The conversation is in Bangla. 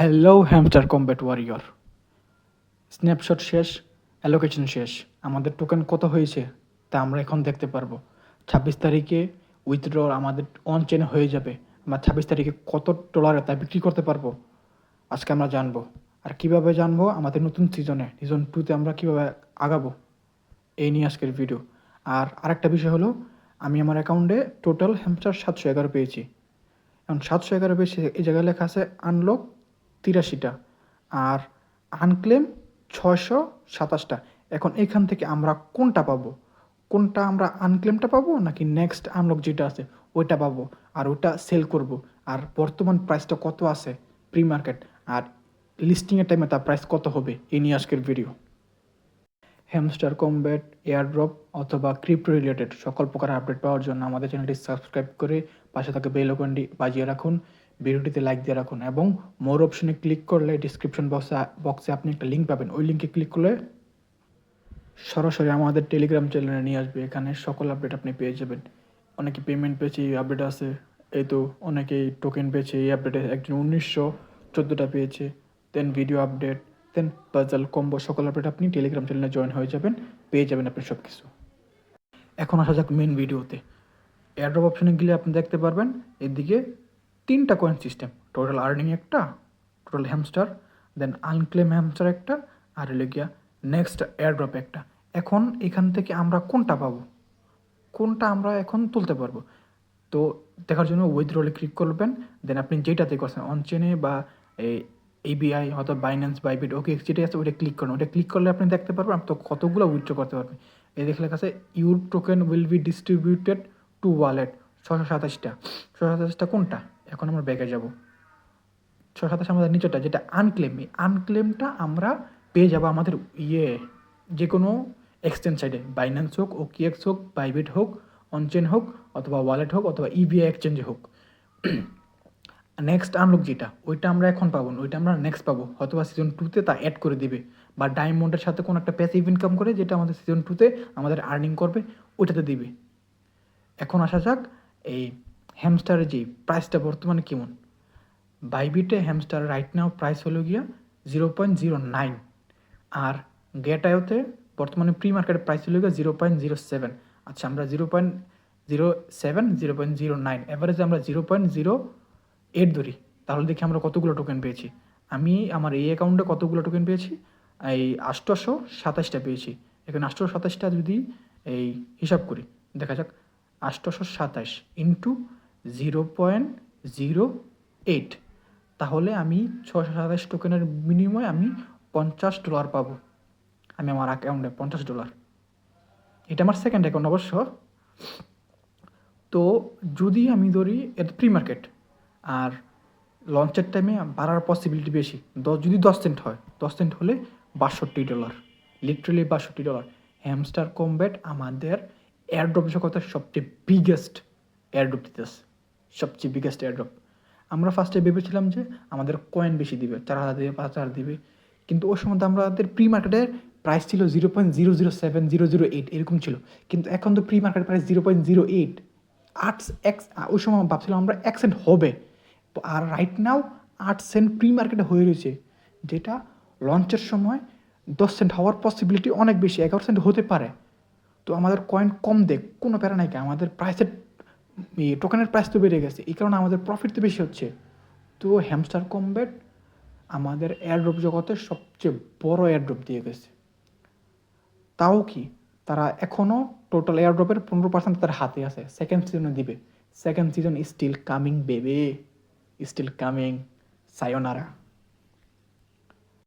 Hello Hamster Kombat warrior. Snapshot শেষ, অ্যালোকেশন শেষ। আমাদের টোকেন কত হয়েছে তা আমরা এখন দেখতে পারবো। 26 তারিখে উইথড্র আমাদের অন চেনে হয়ে যাবে। আমরা 26 তারিখে কত ডলারে তা বিক্রি করতে পারবো আজকে আমরা জানবো। আর কিভাবে জানবো আমাদের নতুন সিজন 2তে আমরা কিভাবে আগাবো এই নিয়ে আজকের ভিডিও। আর আরেকটা বিষয় হলো, আমি আমার অ্যাকাউন্টে টোটাল হ্যামস্টার 711 পেয়েছি। এখন 711 পেয়েছি, এই জায়গায় লেখা আছে আনলক 83টা আর আনক্লেম 627টা। এখন এখান থেকে আমরা কোনটা পাবো? কোনটা আমরা আনক্লেমটা পাবো নাকি নেক্সট আনলক যেটা আছে ওইটা পাবো আর ওইটা সেল করব? আর বর্তমান প্রাইসটা কত আছে প্রি মার্কেট, আর লিস্টিংয়ের টাইমে তার প্রাইস কত হবে, এই নিয়ে আজকের ভিডিও। হ্যামস্টার কমব্যাট, এয়ারড্রপ অথবা ক্রিপ্টো রিলেটেড সকল প্রকার আপডেট পাওয়ার জন্য আমাদের চ্যানেলটি সাবস্ক্রাইব করে পাশে থাকা বেল আইকনটি বাজিয়ে রাখুন, ভিডিওটিতে লাইক দিয়ে রাখুন এবং মোর অপশনে ক্লিক করলে ডিসক্রিপশন বক্সে আপনি একটা লিঙ্ক পাবেন। ওই লিঙ্কে ক্লিক করলে সরাসরি আমাদের টেলিগ্রাম চ্যানেলে নিয়ে আসবে। এখানে সকল আপডেট আপনি পেয়ে যাবেন। অনেকে পেমেন্ট পেয়েছে, এই আপডেট আছে। এই তো অনেকেই টোকেন পেয়েছে, এই আপডেটে একজন 1914টা পেয়েছে। দেন ভিডিও আপডেট, দেন পাজল কম্বো, সকল আপডেট আপনি টেলিগ্রাম চ্যানেলে জয়েন হয়ে যাবেন, পেয়ে যাবেন আপনি সব কিছু। এখন আসা যাক মেন ভিডিওতে। এয়ারড্রপ অপশনে গেলে আপনি দেখতে পারবেন এদিকে 3টা কয়েন সিস্টেম, টোটাল আর্নিং একটা, টোটাল হ্যামস্টার, দেন আনক্লেম হ্যামস্টার একটা, আর হলো গিয়া নেক্সট এয়ারড্রপ একটা। এখন এখান থেকে আমরা কোনটা পাবো, কোনটা আমরা এখন তুলতে পারবো? তো দেখার জন্য উইথড্রলে ক্লিক করবেন। দেন আপনি যেটাতে করছেন অনচেনে বা এবিআই অথবা বাইন্যান্স, বাইবিট, ওকে যেটা আছে ওইটা ক্লিক করুন। ওইটা ক্লিক করলে আপনি দেখতে পারবেন আপনি তো কতগুলো উইথড্র করতে পারবেন। এই দেখে লেখা আছে your token will be distributed to wallet 627টা। 627টা কোনটা? এখন আমরা ব্যাকে যাব। 627 আমাদের নিচেটা যেটা আনক্লেম, এই আনক্লেমটা আমরা পেয়ে যাবো আমাদের যে কোনো এক্সচেঞ্জ সাইডে, বাইন্যান্স হোক, ওকিএক্স হোক, বাইবিট হোক, অনচেন হোক অথবা ওয়ালেট হোক অথবা ইবিআই এক্সচেঞ্জে হোক। নেক্সট আনলক যেটা ওইটা আমরা এখন পাবো না, ওইটা আমরা নেক্সট পাবো, অথবা সিজন 2তে তা অ্যাড করে দিবে বা ডায়মন্ডের সাথে কোনো একটা প্যাসিভ ইনকাম করে যেটা আমাদের সিজন 2তে আমাদের আর্নিং করবে ওইটাতে দিবে। এখন আসা যাক এই হ্যামস্টারের যে প্রাইসটা বর্তমানে কেমন। বাইবিটে হ্যামস্টার রাইট নাও প্রাইস হলো গিয়া 0.09 আর গেটায়োতে বর্তমানে প্রি মার্কেটের প্রাইস হলো গিয়া 0.07। আচ্ছা, আমরা 0.07, 0.09 অ্যাভারেজে আমরা 0.08 ধরি, তাহলে দেখি আমরা কতগুলো টোকেন পেয়েছি। আমি আমার এই অ্যাকাউন্টে কতগুলো টোকেন পেয়েছি, এই 827টা পেয়েছি। এখানে 827টা যদি এই হিসাব করি, দেখা যাক 827 ইন্টু 0.08, তাহলে আমি 627 টোকেনের বিনিময়ে আমি $50 পাবো। আমি আমার অ্যাকাউন্টে $50। এটা আমার সেকেন্ড অ্যাকাউন্ট অবশ্য। তো যদি আমি ধরি এটা প্রি মার্কেট আর লঞ্চের টাইমে বাড়ার পসিবিলিটি বেশি, যদি 10 সেন্ট হয়, 10 সেন্ট হলে $62, লিটারেলি $62। হ্যামস্টার কমব্যাট আমাদের এয়ারড্রপ জগতের সবচেয়ে বিগেস্ট এয়ারড্রপ দিতেছে, সবচেয়ে বিগেস্ট এয়ারড্রপ। আমরা ফার্স্টে ভেবেছিলাম যে আমাদের কয়েন বেশি দিবে, 4,000 দিবে, 5,000 দিবে, কিন্তু ওই সময় আমাদের প্রি মার্কেটের প্রাইস ছিল 0.007, 008 এরকম ছিল। কিন্তু এখন তো প্রি মার্কেট প্রাইস 0.08, 8x। ওই সময় ভাবছিলাম আমরা 1 সেন্ট হবে, আর রাইট নাও 8 সেন্ট প্রি মার্কেটে হয়ে রয়েছে, যেটা লঞ্চের সময় 10 সেন্ট হওয়ার পসিবিলিটি অনেক বেশি, 11 সেন্ট হতে পারে। তো আমাদের কয়েন কম দেখ, কোনো প্যারা নাই, আমাদের প্রাইসের টোকেনের প্রাইস তো বেড়ে গেছে, এই কারণে আমাদের প্রফিট তো বেশি হচ্ছে। তো হ্যামস্টার কমব্যাট আমাদের এয়ারড্রপ জগতের সবচেয়ে বড় এয়ারড্রপ দিয়ে গেছে। তাও কি, তারা এখনও টোটাল এয়ারড্রপের 15% তার হাতে আছে, সেকেন্ড সিজনে দিবে। Second season still coming baby, still coming. সায়োনারা।